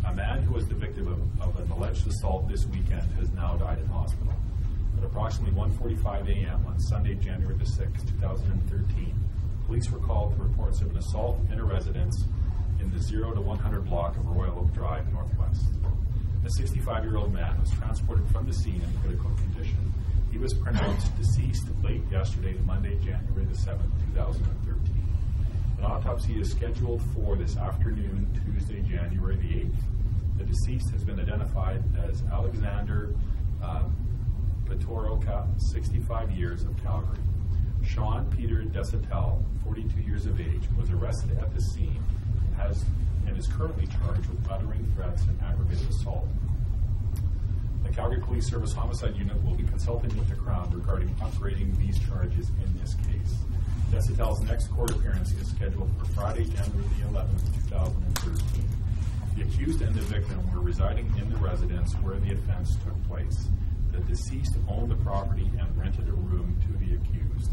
A man who was the victim of an alleged assault this weekend has now died in hospital. At approximately 1:45 a.m. on Sunday, January the 6th, 2013, police were called to reports of an assault in a residence in the 0 to 100 block of Royal Oak Drive Northwest. A 65-year-old man was transported from the scene in critical condition. He was pronounced deceased late yesterday, Monday, January the 7th, 2013. An autopsy is scheduled for this afternoon, Tuesday, January the 8th. The deceased has been identified as Alexander Potoroka, 65 years, of Calgary. Shaun Peter Desautels, 42 years of age, was arrested at the scene and is currently charged with uttering threats and aggravated assault. The Calgary Police Service Homicide Unit will be consulting with the Crown regarding upgrading these charges in this case. Desautels' next court appearance is scheduled for Friday, January the 11th, 2013. The accused and the victim were residing in the residence where the offense took place. The deceased owned the property and rented a room to the accused.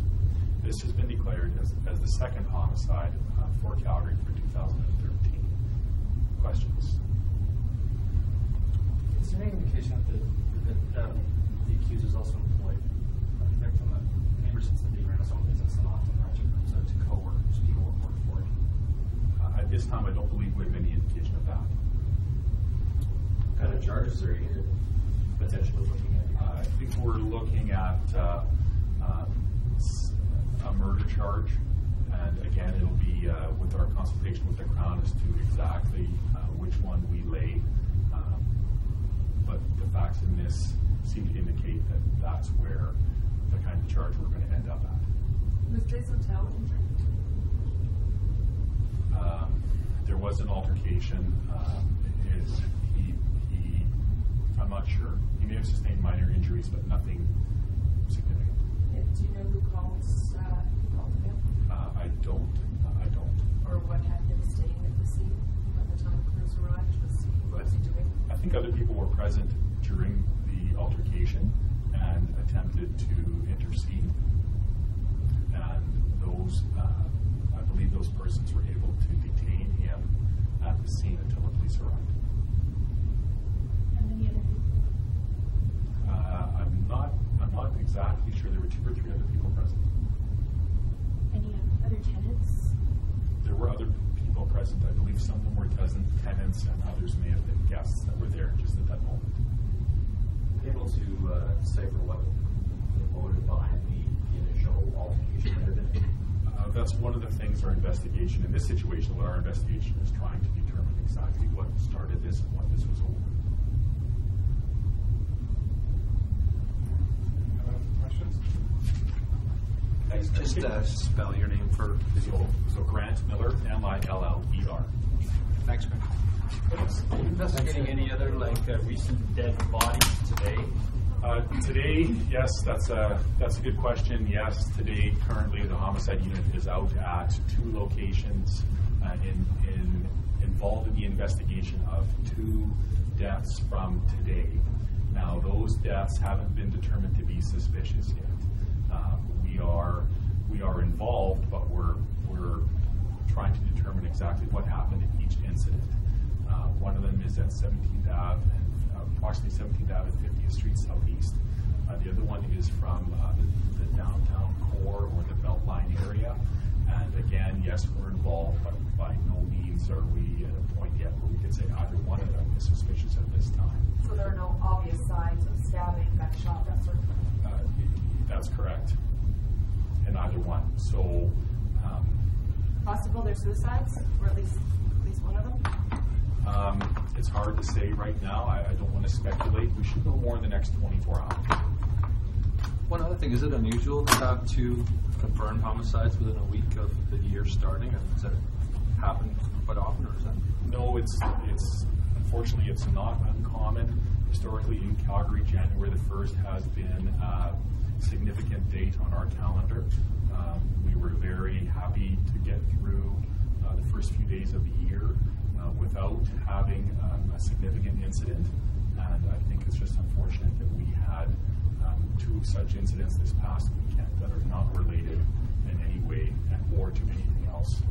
This has been declared as the second homicide for Calgary for 2013. Questions? Is there any indication that the accused is also employed by the victim? Maybe since the being ran his own business and often rented rooms out to co-workers, people who work for it. At this time, I don't believe we have any indication of that. What kind of charges are you potentially looking at? I think we're looking at a murder charge, and again, it'll be with our consultation with the Crown as to exactly which one we lay. But the facts in this seem to indicate that that's where the kind of charge we're going to end up at. Was Desautels injured? There was an altercation. I'm not sure. He may have sustained minor injuries, but nothing significant. Do you know who called him? I don't. Or what had him staying at the scene by the time crews arrived? What was he doing? I think other people were present during the altercation and attempted to intercede. And those, I believe those persons were able to detain him at the scene until the police arrived. And many other people? I'm not exactly sure. There were 2 or 3 other people present. Any other tenants? There were other people present. I believe some of them were tenants and others may have been guests that were there just at that moment. Able to decipher what the motive behind the initial altercation might have been? That's one of the things our investigation, in this situation, what our investigation is trying to determine exactly what started this and what this was over. Just spell your name for So Grant Miller, M-I-L-L-E-R. Thanks, Grant. Investigating any other recent dead bodies today? Today, yes, that's a good question. Yes, today, currently, the homicide unit is out at 2 locations involved in the investigation of 2 deaths from today. Now, those deaths haven't been determined to be suspicious yet. We are involved, but we're trying to determine exactly what happened in each incident. One of them is at 17th Ave, approximately 17th Ave and 50th Street Southeast. The other one is from the downtown core or the Beltline area. And again, yes, we're involved, but by no means are we at a point yet where we could say either one of them is suspicious at this time. So there are no obvious signs of stabbing, gunshot, that sort of thing? That's correct. In either one. So Possible they're suicides, or at least one of them? it's hard to say right now. I don't want to speculate. We should know more in the next 24 hours. One other thing, is it unusual to have 2 confirmed homicides within a week of the year starting? Does that happen quite often, or is that? No, it's unfortunately it's not uncommon. Historically in Calgary, January the 1st has been a significant date on our calendar. We were very happy to get through the first few days of the year without having a significant incident. And I think it's just unfortunate that we had 2 such incidents this past weekend that are not related in any way to anything else.